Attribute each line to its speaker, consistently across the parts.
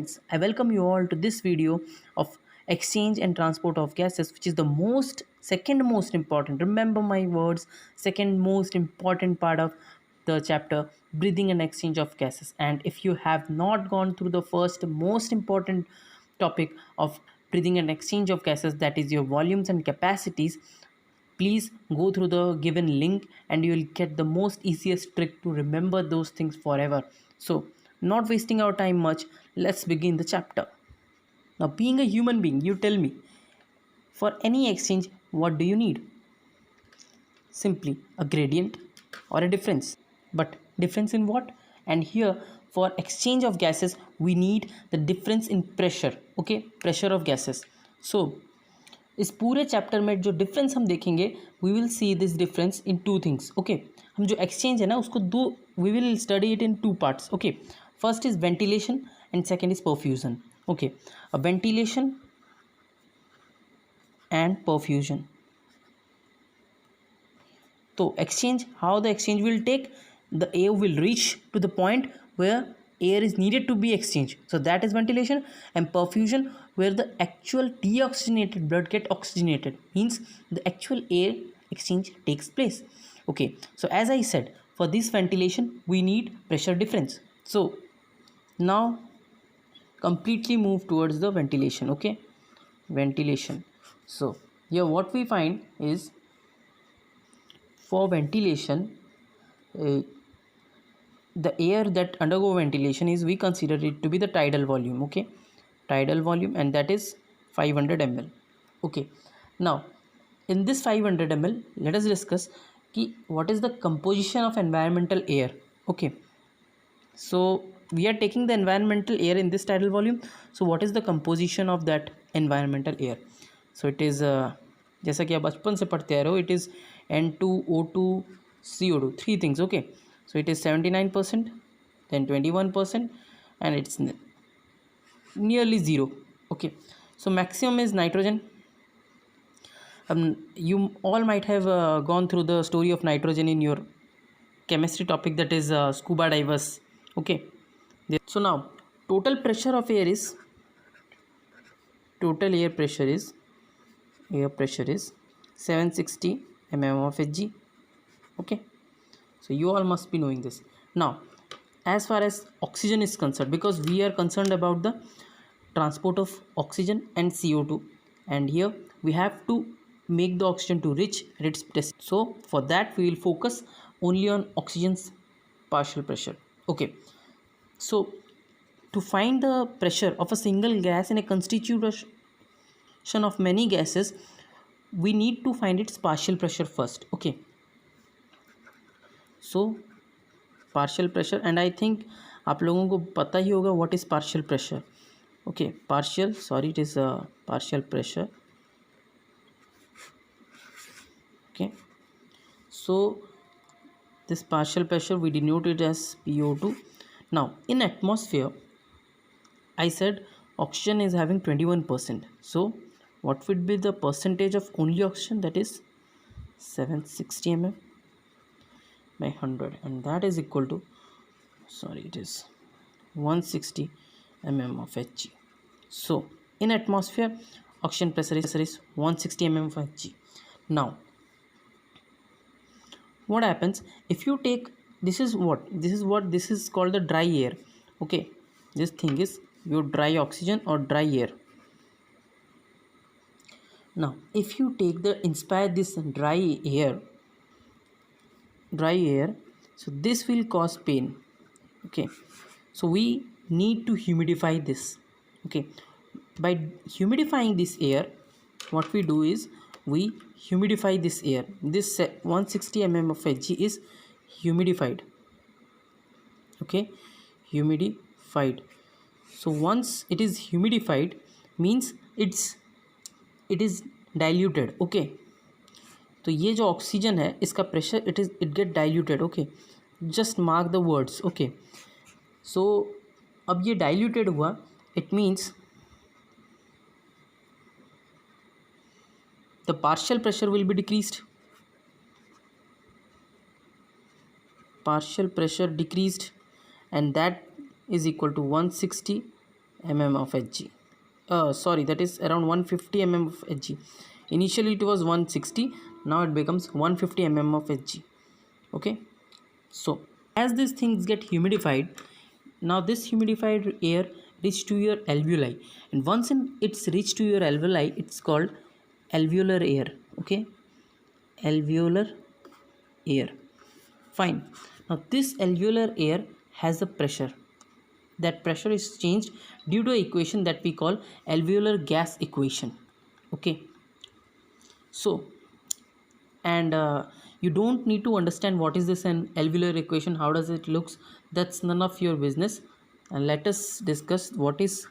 Speaker 1: friends, I welcome you all to this video of exchange and transport of gases, which is the second most important, remember my words, second most important part of the chapter, breathing and exchange of gases. And if you have not gone through the first most important topic of breathing and exchange of gases, that is your volumes and capacities, please go through the given link and you will get the most easiest trick to remember those things forever. So not wasting our time much, let's begin the chapter. Now, being a human being, you tell me, for any exchange, what do you need? Simply a gradient or a difference. But difference in what? And here, for exchange of gases, we need the difference in pressure. Okay, pressure of gases. So इस पूरे chapter में जो difference हम देखेंगे, we will see this difference in two things. Okay, हम जो exchange है ना उसको दो, we will study it in two parts. Okay, first is ventilation and second is perfusion. Okay, ventilation and perfusion. तो exchange, how the exchange will take, the air will reach to the point where air is needed to be exchanged, so that is ventilation. And perfusion, where the actual deoxygenated blood get oxygenated, means the actual air exchange takes place. Okay, so as I said, for this ventilation we need pressure difference. So now completely move towards the ventilation. Okay, ventilation. So here what we find is, for ventilation, the air that undergo ventilation is, we consider it to be the tidal volume. Okay, tidal volume, and that is 500 ml. Okay, now in this 500 ml, let us discuss what is the composition of environmental air. Okay, so we are taking the environmental air in this tidal volume. So what is the composition of that environmental air? So it is जैसा कि आप बचपन से पढ़ते आ रहे हो, it is N2O2 CO2, three things. Okay, so it is 79%, then 21%, and it's nearly zero. Okay, so maximum is nitrogen. You all might have gone through the story of nitrogen in your chemistry topic, that is scuba divers. Okay, so now total pressure of air is, total air pressure is 760 mm of Hg. Okay, so you all must be knowing this. Now as far as oxygen is concerned, because we are concerned about the transport of oxygen and CO2, and here we have to make the oxygen to reach its destination. So for that we will focus only on oxygen's partial pressure. Okay, so to find the pressure of a single gas in a constitution of many gases, we need to find its partial pressure first. Okay, so partial pressure, and I think आप लोगों को पता ही होगा what is partial pressure. Okay, partial, sorry, it is partial pressure. Okay, so this partial pressure we denote it as PO2. Now in atmosphere, I said oxygen is having 21%. So what would be the percentage of only oxygen? That is 760 mm by 100, and that is equal to, sorry, it is 160 mm of Hg. So in atmosphere, oxygen pressure is 160 mm of Hg. Now what happens if you take, this is called the dry air. Okay, this thing is your dry oxygen or dry air. Now if you take inspire this dry air, so this will cause pain. Okay, so we need to humidify this. Okay, by humidifying this air, what we do is we humidify this air. This 160 mm of Hg is humidified. Okay, humidified. So once it is humidified, means it is diluted. Okay, तो ये जो oxygen है इसका pressure, it get diluted. Okay, just mark the words. Okay, so अब ये diluted हुआ, it means the partial pressure will be decreased. Partial pressure decreased, and that is equal to 160 mm of Hg. Sorry, that is around 150 mm of Hg. Initially it was 160, now it becomes 150 mm of Hg. Okay, so as these things get humidified, now this humidified air reach to your alveoli, and once it's reached to your alveoli, it's called alveolar air. Okay, alveolar air. Fine. Now this alveolar air has a pressure. That pressure is changed due to an equation that we call alveolar gas equation. Okay, so and you don't need to understand what is this an alveolar equation, how does it looks, that's none of your business. And let us discuss what is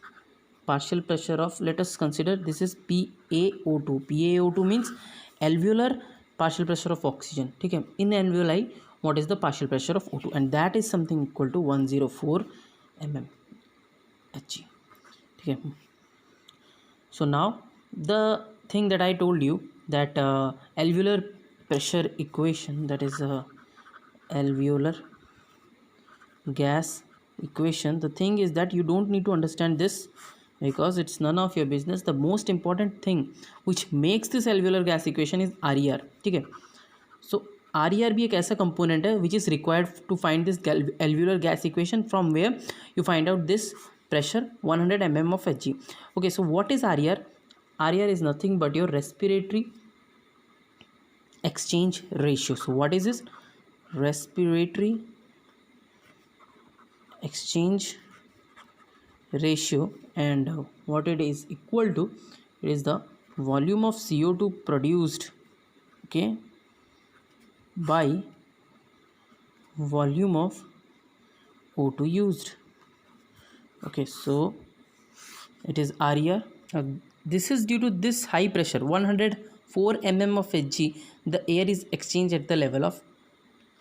Speaker 1: partial pressure of, let us consider this is PaO2. PaO2 means alveolar partial pressure of oxygen. Okay, in alveoli what is the partial pressure of O2, and that is something equal to 104 mm Hg. Okay, so now the thing that I told you, that alveolar pressure equation, that is alveolar gas equation, the thing is that you don't need to understand this because it's none of your business. The most important thing which makes this alveolar gas equation is RER. ठीक है, so RER भी एक ऐसा component है which is required to find this alveolar gas equation, from where you find out this pressure 100 mm of Hg. Okay, so what is RER? RER is nothing but your respiratory exchange ratio. So what is this? Respiratory exchange ratio, and what it is equal to, it is the volume of CO2 produced, okay, by volume of O2 used. Okay, so it is RER. This is due to this high pressure 104 mm of Hg, the air is exchanged at the level of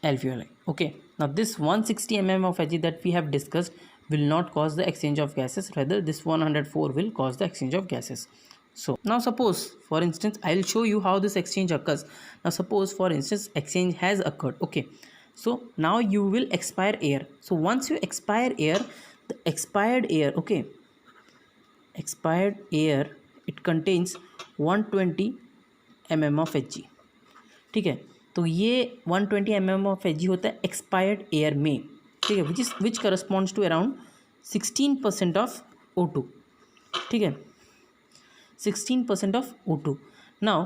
Speaker 1: alveoli. Okay, now this 160 mm of Hg that we have discussed will not cause the exchange of gases, rather this 104 will cause the exchange of gases. So now suppose, for instance, I will show you how this exchange occurs. Now suppose, for instance, exchange has occurred. Okay, so now you will expire air. So once you expire air, the expired air, okay, expired air, it contains 120 mm of Hg. ठीक है, तो ये 120 mm of Hg होता है expired air में. ठीक है, which corresponds to around 16% of O2. ठीक है, 16% ऑफ O2. नाउ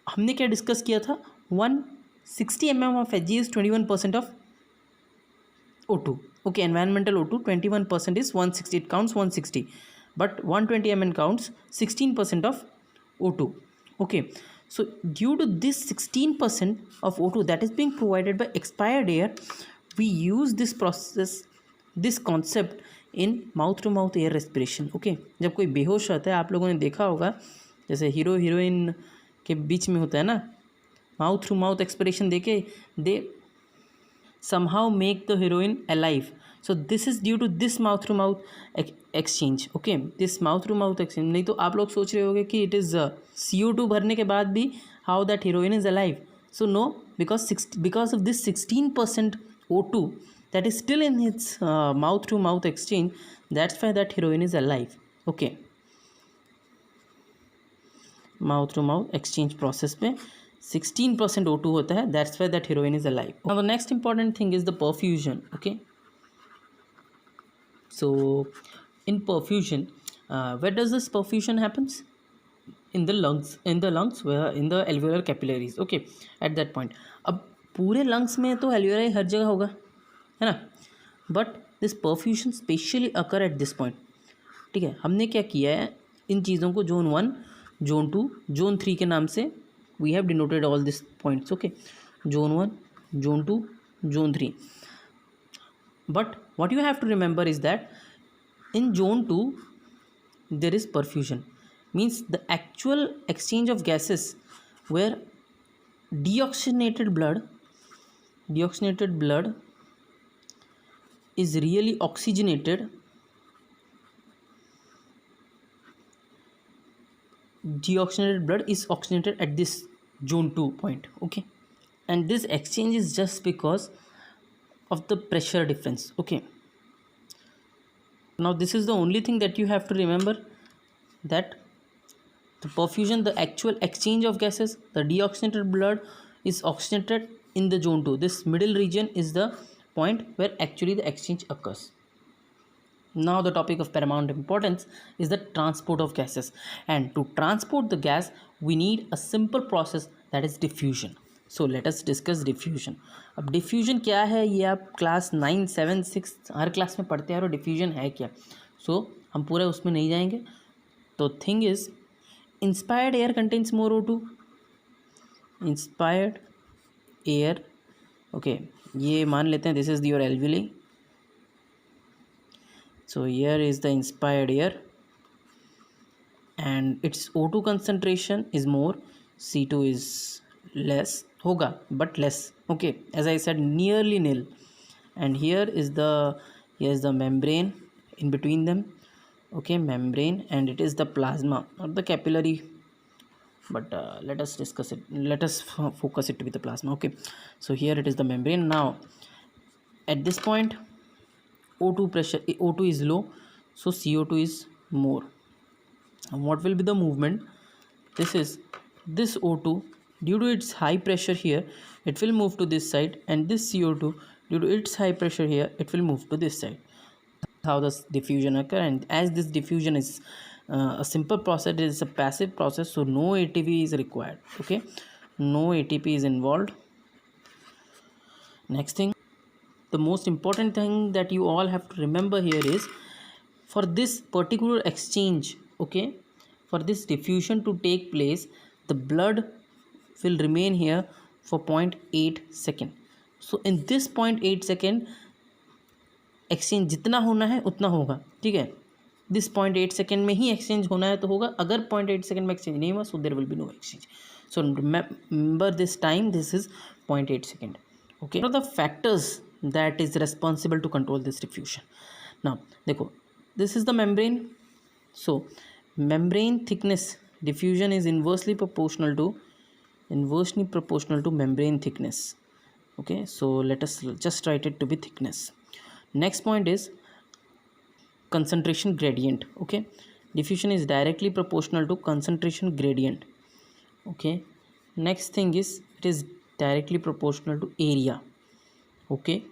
Speaker 1: हमने क्या डिस्कस किया था, 160 mm of Hg is 21% of O2. Okay, environmental O2 21% is 160, it counts 160, but 120 mm counts 16% of O2. Okay, so due to this 16% of O2 that is being provided by expired air, we use this process, this concept in mouth to mouth air respiration. Okay, जब कोई बेहोश रहता है, आप लोगों ने देखा होगा जैसे हीरो हीरोइन के बीच में होता है ना, माउथ टू माउथ एक्सपिरेशन देके दे somehow make the heroine alive. So this is due to this mouth to mouth exchange. Okay, this mouth to mouth exchange. नहीं तो आप लोग सोच रहे होंगे कि it is CO2 भरने के बाद भी how that heroine is alive. So no, because of this 16% O2 that is still in its mouth to mouth exchange, that's why that heroine is alive. Okay, mouth to mouth exchange process में 16% O2 होता है, that's why that heroine is alive. Now the next important thing is the perfusion. Okay, so in perfusion, where does this perfusion happens? In the lungs, where in the alveolar capillaries. Okay, at that point, अब पूरे lungs में तो alveoli हर जगह होगा, है ना, but this perfusion specially occur at this point. ठीक है, हमने क्या किया है, इन चीज़ों को जोन 1, जोन 2, जोन 3 के नाम से we have denoted all these points. Okay, zone 1, zone 2, zone 3. But what you have to remember is that in zone 2 there is perfusion, means the actual exchange of gases where deoxygenated blood is really oxygenated. Deoxygenated blood is oxygenated at this zone 2 point. Okay, and this exchange is just because of the pressure difference. Okay, Now this is the only thing that you have to remember, that the perfusion, the actual exchange of gases, the deoxygenated blood is oxygenated in the zone 2. This middle region is the point where actually the exchange occurs. Now the topic of paramount importance is the transport of gases, and to transport the gas we need a simple process, that is diffusion. So let us discuss diffusion. अब diffusion क्या है ये आप class 9, 7, 6 हर class में पढ़ते हैं और diffusion है क्या, so हम पूरा उसमें नहीं जाएंगे. तो thing is, inspired air contains more O2. Inspired air, okay, ये मान लेते हैं this is your alveoli. So here is the inspired air and its O2 concentration is more, C2 is less होगा but less, okay, as I said nearly nil. And here is the membrane in between them, okay, membrane, and it is the plasma or the capillary, but let us discuss it, let us focus it with the plasma, okay. So here it is the membrane. Now at this point O2 pressure, O2 is low, so CO2 is more. And what will be the movement? This O2, due to its high pressure here, it will move to this side, and this CO2, due to its high pressure here, it will move to this side. How does diffusion occur? And as this diffusion is a simple process, it is a passive process, so no ATP is required, okay, no ATP is involved. Next thing, the most important thing that you all have to remember here is, for this particular exchange, okay, for this diffusion to take place, the blood will remain here for 0.8 second. So in this 0.8 second exchange जितना होना है उतना होगा, ठीक है. This 0.8 second में ही exchange होना है तो होगा, अगर 0.8 सेकेंड में एक्सचेंज नहीं हुआ so there will be no exchange. So remember this time, this is 0.8 second, okay. What are the factors that is responsible to control this diffusion? Now देखो, this is the membrane, so membrane thickness, diffusion is inversely proportional to membrane thickness, okay. So let us just write it to be thickness. Next point is concentration gradient, okay. Diffusion is directly proportional to concentration gradient, okay. Next thing is it is directly proportional to area, okay.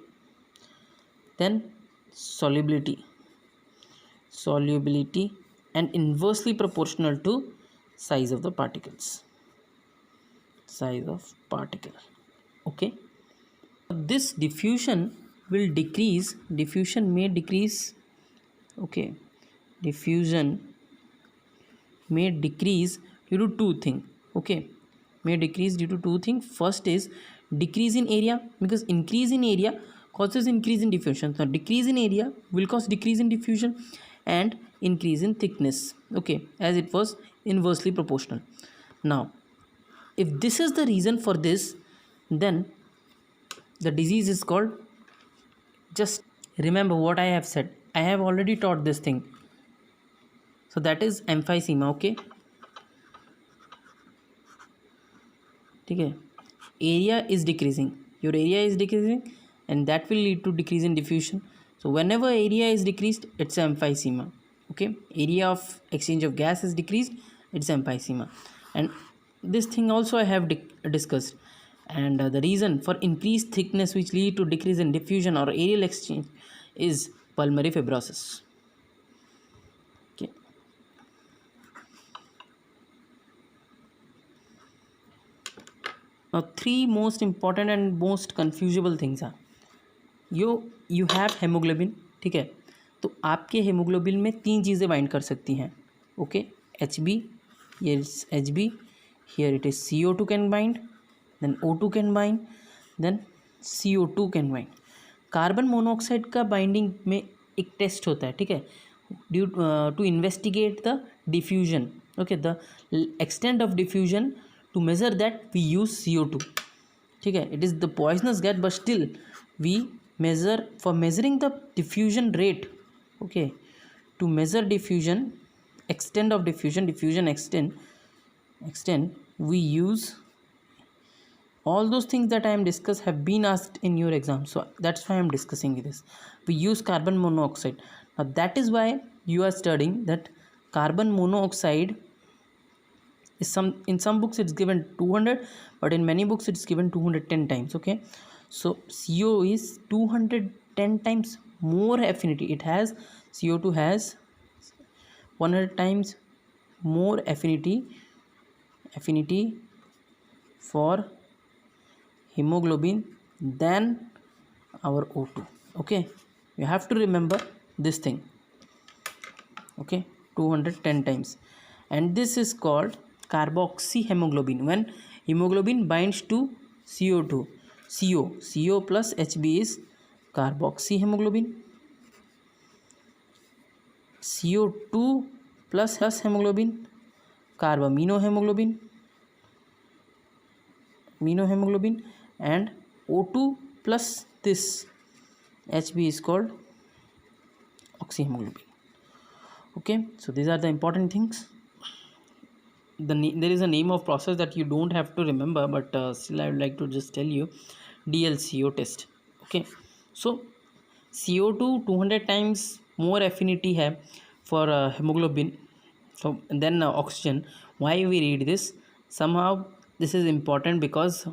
Speaker 1: Then solubility and inversely proportional to size of the particles, okay. This diffusion will decrease, diffusion may decrease, okay, diffusion may decrease due to two things, okay, may decrease due to two things. First is decrease in area, because increase in area causes increase in diffusion. So decrease in area will cause decrease in diffusion, and increase in thickness, okay, as it was inversely proportional. Now if this is the reason for this, then the disease is called, just remember what I have said, I have already taught this thing, so that is emphysema, okay, ठीक है. Area is decreasing, your area is decreasing, and that will lead to decrease in diffusion. So whenever area is decreased, it's emphysema, okay. Area of exchange of gas is decreased, it's emphysema. And this thing also I have discussed. And the reason for increased thickness which lead to decrease in diffusion or aerial exchange is pulmonary fibrosis, okay. Now three most important and most confusable things are, you have hemoglobin, ठीक है. तो आपके haemoglobin में तीन चीज़ें bind कर सकती हैं, okay. HB, here is HB, here it is CO2 can bind, then O2 can bind, then CO2 can bind. Carbon monoxide का बाइंडिंग में एक टेस्ट होता है, ठीक है, due to investigate the diffusion, okay, the extent of diffusion. To measure that we use CO2, ठीक है. It is the poisonous gas but still we measure, for measuring the diffusion rate, okay, to measure diffusion, extent of diffusion extent, we use all those things that I am discussed have been asked in your exam, so that's why I am discussing this. We use carbon monoxide. Now that is why you are studying that carbon monoxide is in some books it's given 200, but in many books it's given 210 times. Okay, so CO is 210 times more affinity. It has, CO2 has 100 times more affinity for hemoglobin than our O2. Okay, you have to remember this thing. Okay, 210 times, and this is called carboxyhemoglobin. When hemoglobin binds to CO2, CO plus Hb is carboxyhemoglobin. CO2 plus H hemoglobin, carbaminohemoglobin, and O2 plus this Hb is called oxyhemoglobin. Okay, so these are the important things. There is a name of process that you don't have to remember, but still I would like to just tell you, DLCO test. Okay, so CO2 200 times more affinity have for hemoglobin, so then oxygen. Why we read this? Somehow this is important because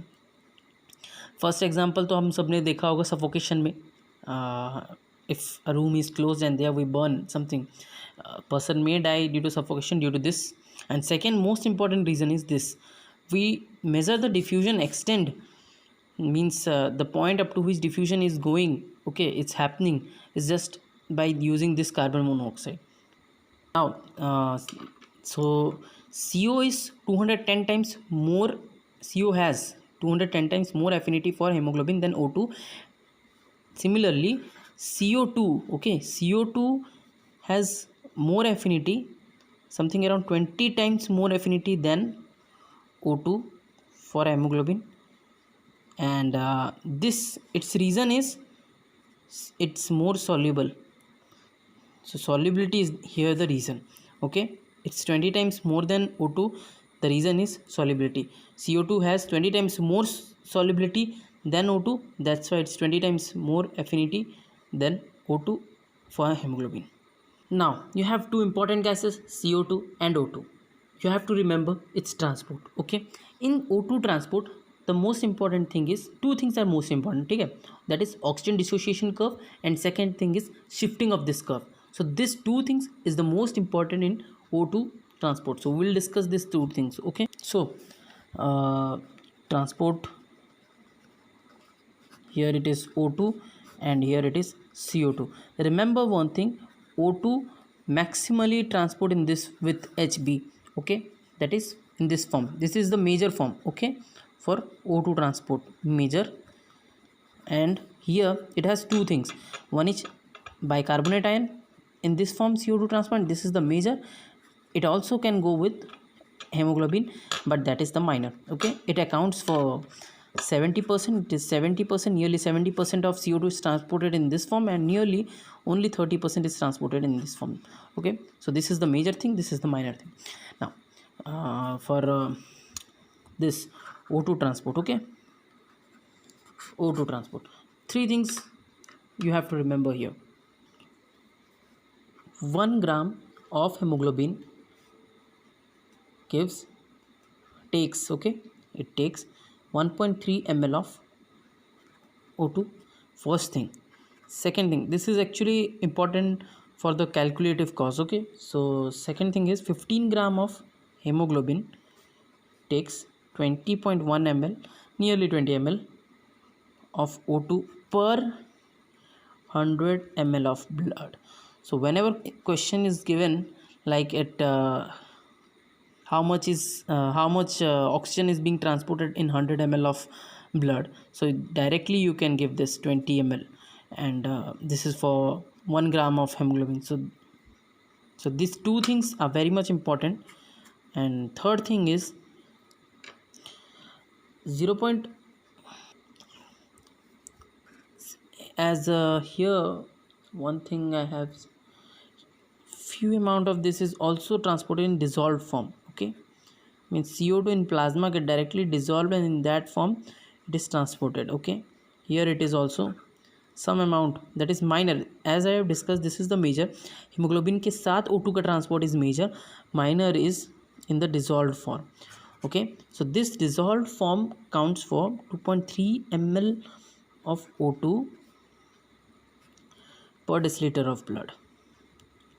Speaker 1: first example तो हम सब ने देखा होगा suffocation में. If a room is closed and there we burn something, person may die due to suffocation due to this. And second most important reason is this: we measure the diffusion extent, means the point up to which diffusion is going, okay, it's happening, is just by using this carbon monoxide. Now so CO is 210 times more, CO has 210 times more affinity for hemoglobin than O2. Similarly CO2, okay, CO2 has more affinity, something around 20 times more affinity than O2 for hemoglobin. And this, its reason is it's more soluble. So solubility is here the reason. Okay, it's 20 times more than O2. The reason is solubility. CO2 has 20 times more solubility than O2, that's why it's 20 times more affinity than O2 for hemoglobin. Now you have two important gases, CO2 and O2. You have to remember its transport. Okay, in O2 transport the most important thing is, two things are most important, okay? That is oxygen dissociation curve, and second thing is shifting of this curve. So these two things is the most important in O2 transport. So we'll discuss these two things. Okay, so transport, here it is O2 and here it is CO2. Remember one thing, O2 maximally transport in this with Hb. Okay, that is in this form. This is the major form, okay, for O2 transport, major. And here it has two things, one is bicarbonate ion in this form, CO2 transport, this is the major. It also can go with hemoglobin, but that is the minor. Okay, it accounts for 70%. It is 70%, nearly 70% of CO2 is transported in this form, and nearly only 30% is transported in this form. Okay, so this is the major thing, this is the minor thing. Now for this O2 transport, okay, O2 transport, three things you have to remember here. 1 gram of hemoglobin takes, okay, it takes 1.3 ml of O2. First thing. Second thing, this is actually important for the calculative cause. Okay, so second thing is 15 gram of hemoglobin takes 20.1 ml, nearly 20 ml of O2 per 100 ml of blood. So whenever question is given like at how much oxygen is being transported in 100 ml of blood, so directly you can give this 20 ml, and this is for 1 gram of hemoglobin. So these two things are very much important. And third thing is 0. As here one thing I have, few amount of this is also transported in dissolved form. Okay, means CO2 in plasma get directly dissolved, and in that form it is transported. Okay, here it is also some amount that is minor. As I have discussed, this is the major. Hemoglobin के साथ O2 का transport is major, minor is in the dissolved form. Okay, so this dissolved form counts for 2.3 ml of O2 per deciliter of blood.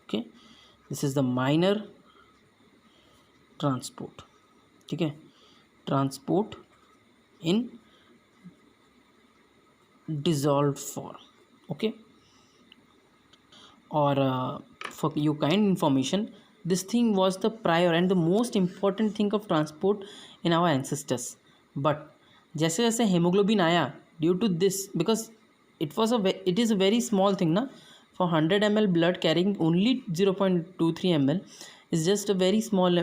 Speaker 1: Okay, this is the minor transport. ठीक है, transport in dissolved form. Okay, or for you kind information, this thing was the prior and the most important thing of transport in our ancestors. But जैसे जैसे hemoglobin आया, due to this, because it is a very small thing ना, for 100 ml blood carrying only 0.23 ml is just a very small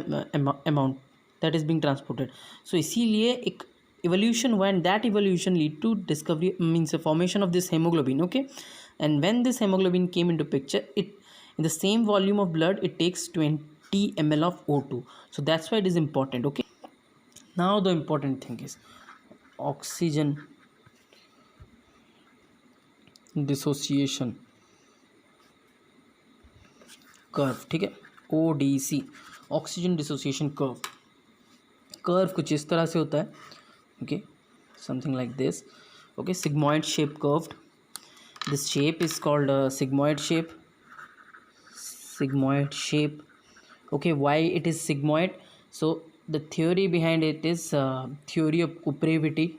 Speaker 1: amount that is being transported. So इसीलिए एक evolution हुआ, and that evolution lead to discovery, means the formation of this hemoglobin. Okay, and when this hemoglobin came into picture, it in the same volume of blood it takes 20 ml of O2. So that's why it is important. Okay, now the important thing is oxygen dissociation curve. ठीक है, ODC, oxygen dissociation curve कुछ इस तरह से होता है. Okay, something like this. Okay, sigmoid shape curved. This shape is called sigmoid shape. Okay, why it is sigmoid? So the theory behind it is theory of cooperativity.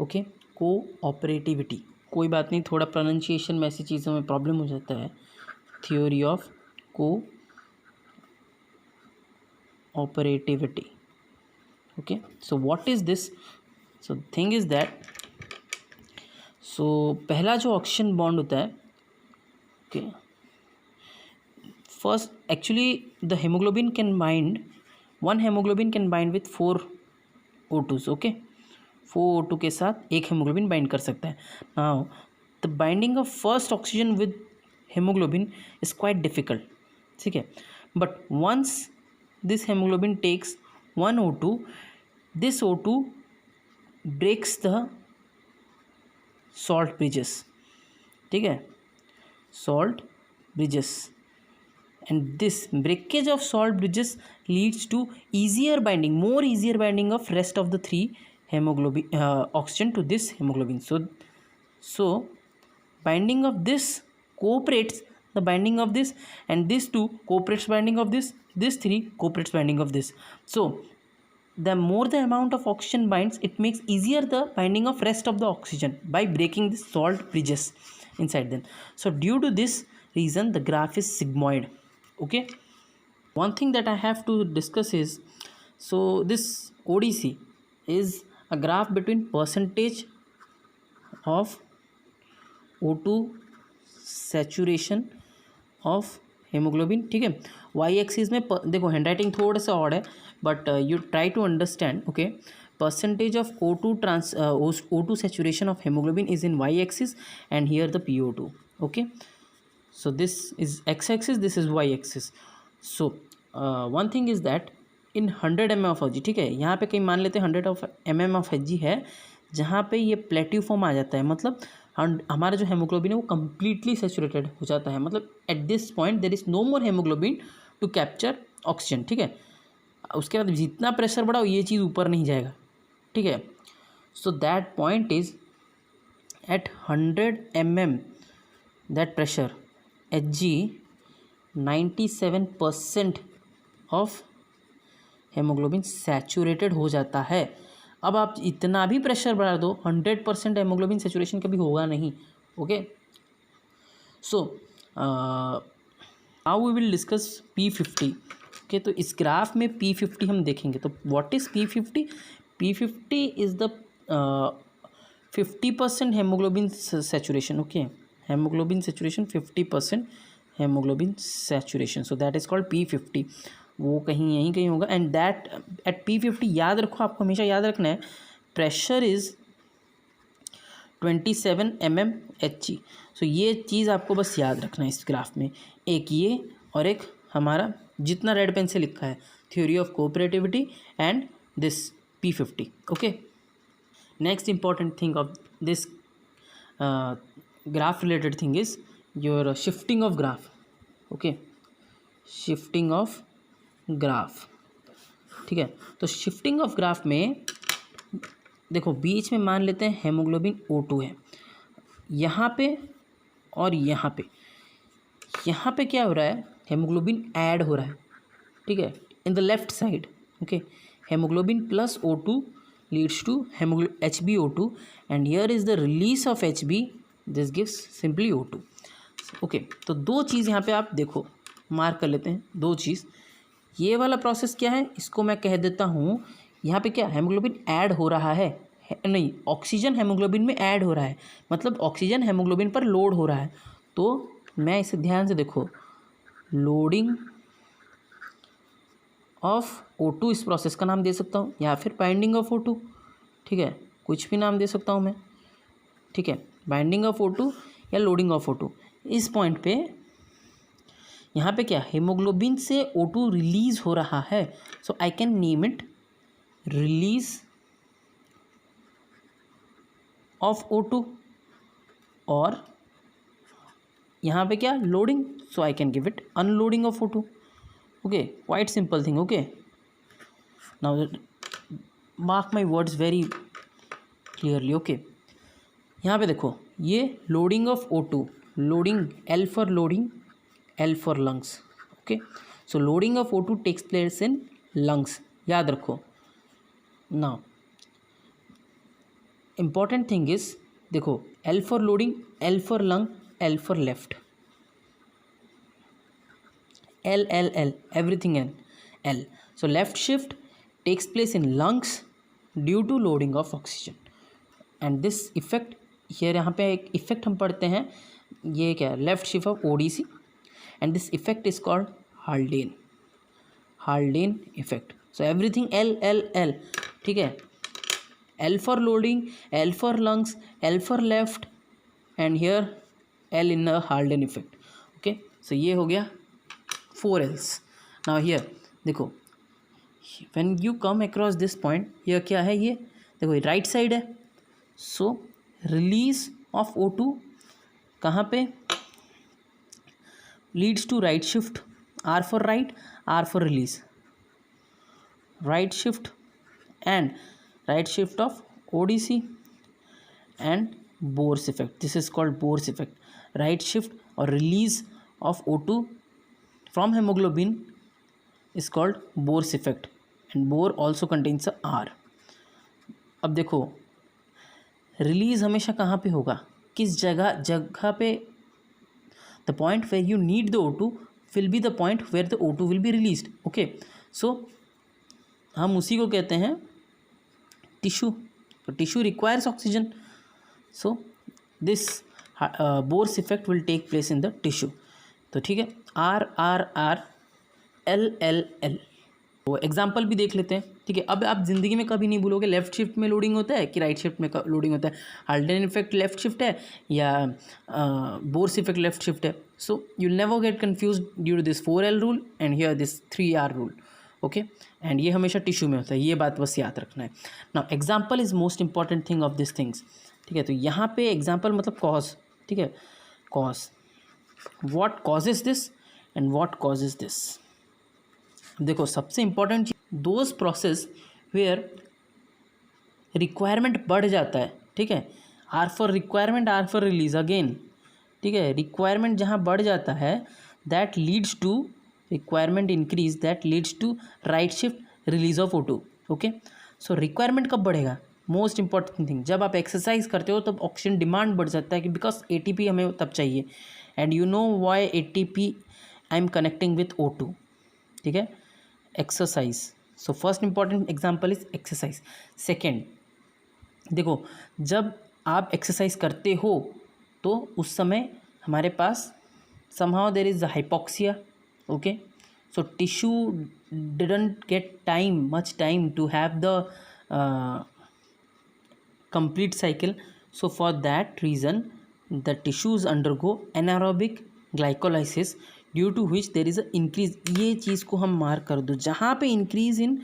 Speaker 1: Okay, cooperativity. कोई बात नहीं, थोड़ा प्रोनाउंसिएशन में ऐसी चीज़ों में problem हो जाता है. theory of cooperativity. Okay, so what is this? So thing is that, so पहला जो ऑक्सीजन बॉन्ड होता है, okay, first actually the hemoglobin can bind, one hemoglobin can bind with 4 O2s. okay, 4 O2 के साथ एक hemoglobin bind कर सकता है. Now the binding of first oxygen with hemoglobin is quite difficult. ठीक है, but once this hemoglobin takes 1 O2, this O2 breaks the salt bridges. ठीक है, salt bridges, and this breakage of salt bridges leads to easier binding of rest of the 3 hemoglobin oxygen to this hemoglobin. So binding of this cooperates the binding of this, and this 2 cooperates binding of this 3 cooperates binding of this. So the more the amount of oxygen binds, it makes easier the binding of rest of the oxygen by breaking the salt bridges inside them. So due to this reason the graph is sigmoid. Okay, one thing that I have to discuss is, so this ODC is a graph between percentage of O2 saturation of hemoglobin. ठीक है, Y axis में देखो handwriting थोड़ा सा odd है, but you try to understand. Okay, percentage of O2 saturation of hemoglobin is in y axis, and here the PO2. okay, so this is x axis, this is y axis. So one thing is that in 100 mm of Hg, ठीक है, यहाँ पे कहीं मान लेते हैं 100 mm of Hg है, जहाँ पे ये प्लेट्यू फॉर्म आ जाता है, मतलब हमारा जो हेमोग्लोबिन है वो कम्प्लीटली सेचुरेटेड हो जाता है. मतलब at this point there is no more haemoglobin to capture oxygen. ठीक है, उसके बाद जितना प्रेशर बढ़ा ये चीज़ ऊपर नहीं जाएगा. ठीक है, so that point is at 100 mm that pressure Hg 97% of haemoglobin saturated हो जाता है. अब आप इतना भी प्रेशर बढ़ा दो, 100% हेमोग्लोबिन सेचुरेशन कभी होगा नहीं. Okay, so now we will discuss P50. Okay, तो इस ग्राफ में P50 हम देखेंगे. तो what is P50? P50 is the 50% haemoglobin saturation. Okay, haemoglobin saturation 50% haemoglobin saturation, so that is called P50. वो कहीं यहीं कहीं होगा. एंड दैट एट P50 याद रखो, आपको हमेशा याद रखना है, प्रेशर इज़ 27 mm Hg. सो ये चीज़ आपको बस याद रखना है इस ग्राफ में. एक ये और एक हमारा जितना रेड पेन से लिखा है, theory of cooperativity and this P50. Okay. Next important thing of this graph related thing is your shifting of graph. Okay, shifting of graph. ठीक है, तो शिफ्टिंग ऑफ ग्राफ में देखो बीच में मान लेते हैं हेमोग्लोबिन O2 है यहाँ पे और यहाँ पे क्या हो रहा है, हेमोग्लोबिन ऐड हो रहा है. ठीक है, in the left side. Okay, haemoglobin plus O2 leads to HbO2 and here is the release of Hb, this gives simply O2. Okay, तो दो चीज़ यहाँ पे आप देखो मार्क कर लेते हैं. दो चीज़, ये वाला प्रोसेस क्या है, इसको मैं कह देता हूँ यहाँ पे क्या हेमोग्लोबिन ऐड हो रहा है, नहीं ऑक्सीजन हेमोग्लोबिन में ऐड हो रहा है, मतलब ऑक्सीजन हेमोग्लोबिन पर लोड हो रहा है. तो मैं इसे ध्यान से देखो, लोडिंग ऑफ O2 इस प्रोसेस का नाम दे सकता हूँ या फिर बाइंडिंग ऑफ O2. ठीक है, कुछ भी नाम दे सकता हूँ मैं. ठीक है, बाइंडिंग ऑफ O2 या लोडिंग ऑफ O2. इस पॉइंट पे यहाँ पे क्या हेमोग्लोबिन से O2 रिलीज हो रहा है, so I can name it release of O2. और यहाँ पे क्या loading, so I can give it unloading of O2. Okay, quite simple thing. Okay, now mark my words very clearly. Okay, यहाँ पे देखो ये loading of O2, loading L for loading, L for lungs. Okay, so loading of O2 takes place in lungs, याद रखो. Now important thing is देखो L for loading, L for lung, L for left, L L L everything L. So left shift takes place in lungs due to loading of oxygen and this effect here यहाँ पे एक effect हम पढ़ते हैं, ये क्या है left shift of ODC and this effect is called Haldane effect. So everything L L L. ठीक है, L for loading, L for lungs, L for left and here L in the Haldane effect. Okay, so ये हो गया 4 L's. Now here देखो when you come across this point, here क्या है, ये देखो राइट साइड है. सो रिलीज ऑफ O2 कहाँ पे, leads to right shift, R for right, R for release, right shift and right shift of ODC and Bohr's effect. This is called Bohr's effect. Right shift or release of O2 from hemoglobin is called Bohr's effect and Bohr also contains a R. अब देखो release हमेशा कहाँ पे होगा, किस जगह पे, the point where you need the O2 will be the point where the O2 will be released. Okay, so हम उसी को कहते हैं टिश्यू. तो tissue requires oxygen, so this Bohr's effect will take place in the tissue. तो ठीक है, R R R L L L. तो एग्जाम्पल भी देख लेते हैं. ठीक है, अब आप ज़िंदगी में कभी नहीं भूलोगे लेफ्ट शिफ्ट में लोडिंग होता है कि राइट शिफ्ट में लोडिंग होता है, हाल्डेन इफेक्ट लेफ्ट शिफ्ट है या बोर्स इफेक्ट लेफ्ट शिफ्ट है. So you never get confuse due to this 4L rule and here this 3R rule. Okay, and ये हमेशा टिश्यू में होता है, ये बात बस याद रखना है. Now example is most important thing of this things. ठीक है, तो यहाँ पे एग्जाम्पल मतलब कॉज. ठीक है, cause, what causes this and what causes this. देखो सबसे इंपॉर्टेंट चीज, दोज प्रोसेस वेयर रिक्वायरमेंट बढ़ जाता है. ठीक है, R for requirement, R for release again. ठीक है, रिक्वायरमेंट जहाँ बढ़ जाता है that leads to requirement increase, that leads to right shift release of O2. Okay, so requirement कब बढ़ेगा, मोस्ट इंपॉर्टेंट थिंग, जब आप एक्सरसाइज करते हो तब ऑक्सीजन डिमांड बढ़ जाता है कि बिकॉज ATP हमें तब चाहिए and you know why ATP I am connecting with O2. ठीक है, exercise. So first important example is exercise. Second देखो जब आप एक्सरसाइज करते हो तो उस समय हमारे पास somehow there is a hypoxia. Okay, so tissue didn't get much time to have the complete cycle. So for that reason the tissues undergo anaerobic glycolysis due to which there is a increase. ये चीज़ को हम mark कर दो, जहाँ पे increase in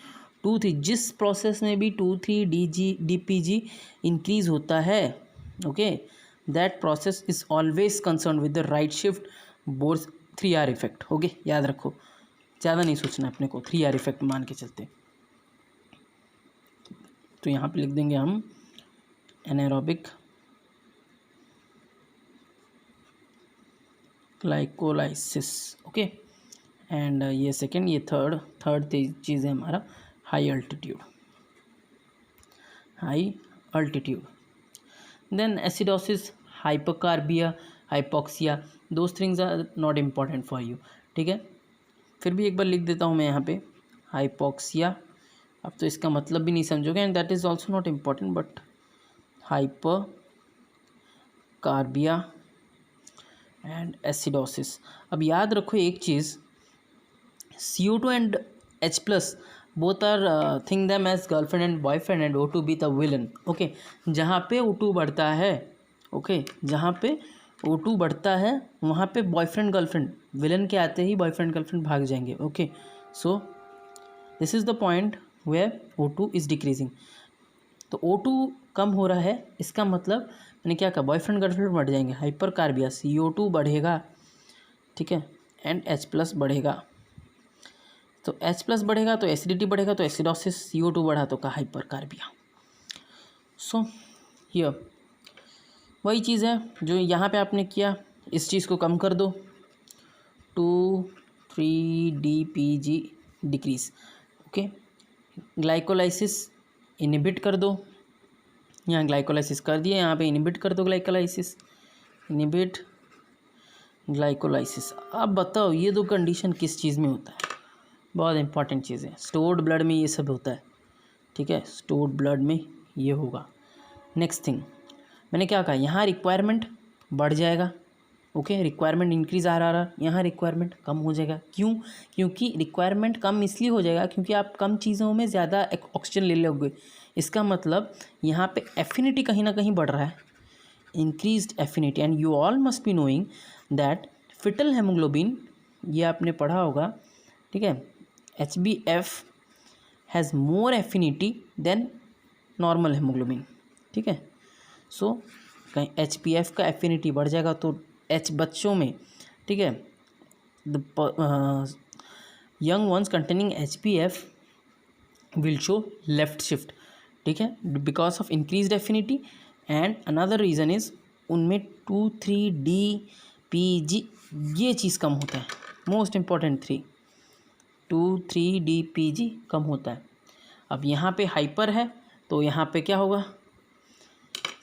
Speaker 1: 2 3 जिस process में भी 2,3-DPG इंक्रीज होता है, okay, that process is always concern with the right shift Bohr's 3R effect. Okay, याद रखो, ज़्यादा नहीं सोचना अपने को, 3R इफेक्ट मान के चलते। तो यहाँ पे लिख देंगे हम एनारोबिक ग्लाइकोलाइसिस। ओके, एंड ये सेकेंड, ये थर्ड चीज़ है हमारा high altitude. Then acidosis, hypocarbia, hypoxia, those things are not important for you. ठीक है, फिर भी एक बार लिख देता हूँ मैं यहाँ पे हाइपोक्सिया। अब तो इसका मतलब भी नहीं समझोगे, and that is also not important, but hypocarbia and acidosis. अब याद रखो एक चीज़, CO2 and H+ both are think them as girlfriend and boyfriend and O2 be the villain. Okay, जहाँ पे O2 बढ़ता है, ओके, जहाँ पे O2 बढ़ता है वहाँ पे बॉयफ्रेंड गर्लफ्रेंड, विलन के आते ही बॉयफ्रेंड गर्लफ्रेंड भाग जाएंगे। Okay, so this is the point where O2 is decreasing. तो O2 कम हो रहा है, इसका मतलब मैंने क्या कहा, बॉयफ्रेंड गर्लफ्रेंड बढ़ जाएंगे, हाइपरकार्बिया, CO2 बढ़ेगा, ठीक है, एंड H+ बढ़ेगा। तो H+ बढ़ेगा तो एसिडिटी बढ़ेगा, तो एसिडोसिस, CO2 बढ़ा तो का हाइपरकार्बिया। सो हियर वही चीज़ है जो यहाँ पे आपने किया, इस चीज़ को कम कर दो, 2,3-DPG decrease. Okay, glycolysis inhibit कर दो, यहाँ ग्लाइकोलाइसिस कर दिया, यहाँ पे इनिबिट कर दो ग्लाइकोलाइसिस, इनिबिट ग्लाइकोलाइसिस। अब बताओ ये दो कंडीशन किस चीज़ में होता है, बहुत इंपॉर्टेंट चीज़ है, स्टोर्ड ब्लड में ये सब होता है। ठीक है, स्टोर्ड ब्लड में ये होगा। नेक्स्ट थिंग मैंने क्या कहा, यहाँ रिक्वायरमेंट बढ़ जाएगा। ओके, रिक्वायरमेंट इंक्रीज आ रहा, यहाँ रिक्वायरमेंट कम हो जाएगा। क्यों? क्योंकि रिक्वायरमेंट कम इसलिए हो जाएगा क्योंकि आप कम चीज़ों में ज़्यादा ऑक्सीजन ले लोगे। इसका मतलब यहाँ पे एफिनिटी कहीं ना कहीं बढ़ रहा है, increased affinity. And you all must be knowing that foetal haemoglobin, ये आपने पढ़ा होगा, ठीक है, HbF has more affinity than normal haemoglobin. ठीक है, सो कहीं HbF का एफिनिटी बढ़ जाएगा तो बच्चों में, ठीक है, the young ones containing HbF will show left shift. ठीक है, because of increased affinity. And another reason is उनमें 2,3-DPG ये चीज़ कम होता है, मोस्ट इम्पॉर्टेंट 2,3-DPG कम होता है। अब यहाँ पे हाइपर है तो यहाँ पे क्या होगा,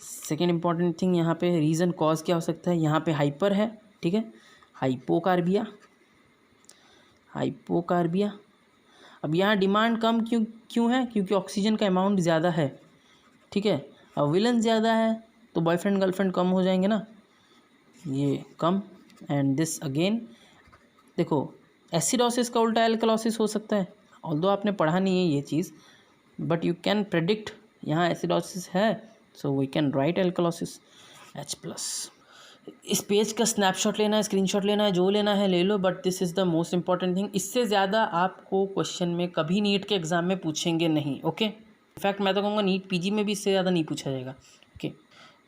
Speaker 1: सेकेंड इम्पॉर्टेंट थिंग, यहाँ पे रीज़न कॉज क्या हो सकता है, यहाँ पे हाइपर है, ठीक है, हाइपोकार्बिया। अब यहाँ डिमांड कम क्यों है, क्योंकि ऑक्सीजन का अमाउंट ज़्यादा है। ठीक है, अब विलन ज़्यादा है तो बॉयफ्रेंड गर्लफ्रेंड कम हो जाएंगे ना, ये कम। एंड दिस अगेन देखो, एसिडोसिस का उल्टा एल्कलोसिस हो सकता है, ऑल्दो आपने पढ़ा नहीं है ये चीज़, बट यू कैन प्रेडिक्ट, यहाँ एसिडोसिस है so we can write alkalosis H+। इस पेज का स्नैपशॉट लेना है, स्क्रीनशॉट लेना है, जो लेना है ले लो, but this is the most important thing. इससे ज़्यादा आपको क्वेश्चन में कभी नीट के एग्ज़ाम में पूछेंगे नहीं। ओके, इनफैक्ट मैं तो कहूँगा नीट PG में भी इससे ज़्यादा नहीं पूछा जाएगा। ओके,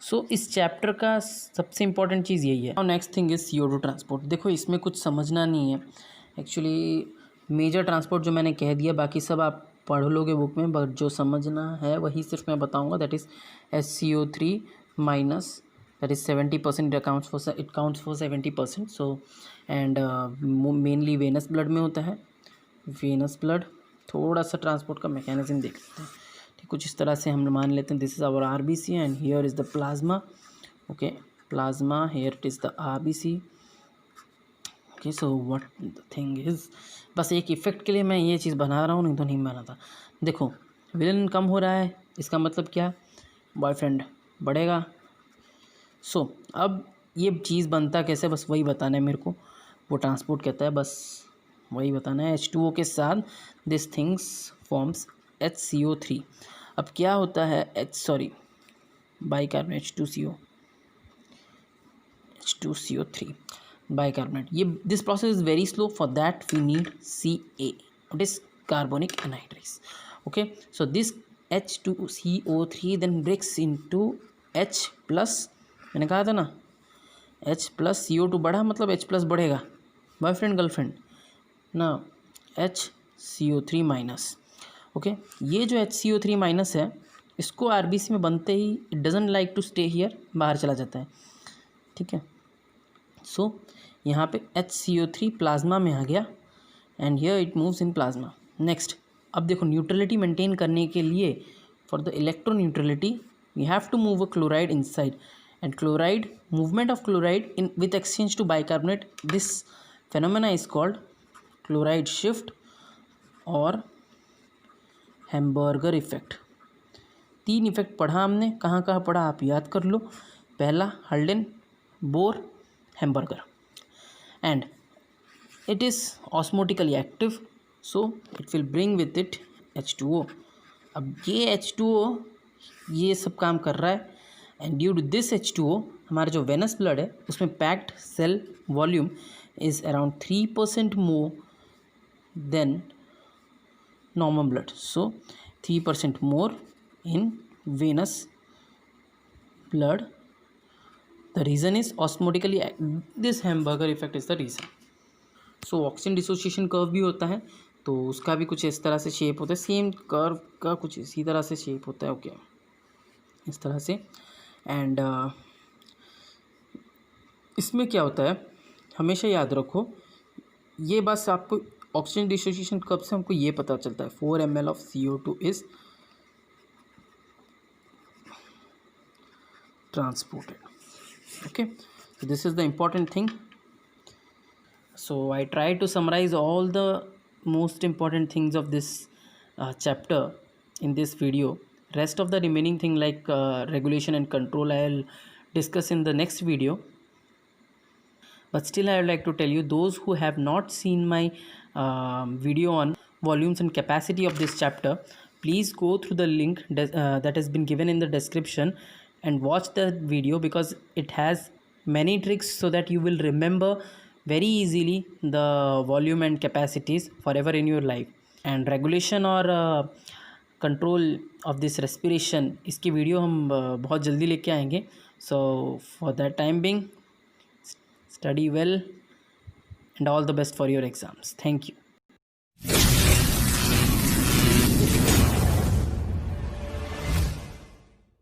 Speaker 1: सो इस चैप्टर का सबसे इंपॉर्टेंट चीज़ यही है। और next thing is CO2 transport. देखो इसमें कुछ समझना नहीं है एक्चुअली, मेजर ट्रांसपोर्ट जो मैंने कह दिया, बाकी सब आप पढ़ लोगे बुक में, बट जो समझना है वही सिर्फ मैं बताऊंगा, that is SCO3 minus, that is 70%, it counts for 70%. So and mainly venous blood में होता है, वेनस ब्लड। थोड़ा सा ट्रांसपोर्ट का मैकेनिज्म देख लेते हैं, ठीक, कुछ इस तरह से हम मान लेते हैं, this is our RBC and here is the plasma. Okay, plasma, here it is the RBC। Okay, so what the thing is, बस एक इफ़ेक्ट के लिए मैं ये चीज़ बना रहा हूँ, नहीं तो नहीं बना था। देखो विलन कम हो रहा है, इसका मतलब क्या, बॉयफ्रेंड बढ़ेगा। सो अब ये चीज़ बनता कैसे, बस वही बताना है मेरे को, वो ट्रांसपोर्ट कहता है, बस वही बताना है। H2O के साथ दिस थिंग्स फॉर्म्स HCO3। अब क्या होता है, बाइकार्बोनेट H2CO3 बाइकार्बोनेट, ये this process is very slow, for that we need Ca, it is carbonic anhydrase. Okay, so this H2CO3 then breaks into H plus, मैंने कहा था ना H plus CO2 बढ़ा मतलब H plus बढ़ेगा, boyfriend girlfriend ना, HCO3 minus. Okay, ये जो HCO3 माइनस है इसको RBC में बनते ही it doesn't like to stay here, बाहर चला जाता है। ठीक है, सो यहाँ पे HCO3 प्लाज्मा में आ गया and here it moves in plasma. Next, अब देखो न्यूट्रलिटी मेंटेन करने के लिए for the electroneutrality we have to move a chloride inside, and chloride, movement of chloride in with exchange to bicarbonate, this phenomena is called chloride shift और hamburger effect. 3 effect पढ़ा हमने, कहाँ कहाँ पढ़ा आप याद कर लो। पहला Haldane, Bohr, Hamburger, and it is osmotically active, so it will bring with it H2O। अब ये H2O ये सब काम कर रहा है, and due to this H2O हमारा जो वेनस ब्लड है उसमें packed cell volume is around 3% more than normal blood, so 3% more in venous blood. The reason is osmotically this hamburger effect is the reason. So oxygen dissociation curve भी होता है, तो उसका भी कुछ इस तरह से शेप होता है, सेम कर्व का कुछ इसी तरह से शेप होता है। ओके, इस तरह से। एंड इसमें क्या होता है हमेशा याद रखो, ये बस आपको ऑक्सीजन डिसोसिएशन कर्व से हमको ये पता चलता है 4 ml of CO2 is transported. Okay, so this is the important thing. So I try to summarize all the most important things of this chapter in this video. Rest of the remaining thing like regulation and control I'll discuss in the next video. But still I would like to tell you, those who have not seen my video on volumes and capacity of this chapter, please go through the link that has been given in the description and watch the video, because it has many tricks so that you will remember very easily the volume and capacities forever in your life. And regulation और control of this respiration, इसकी video हम बहुत जल्दी लेके आएंगे। So for that time being, study well and all the best for your exams. Thank you.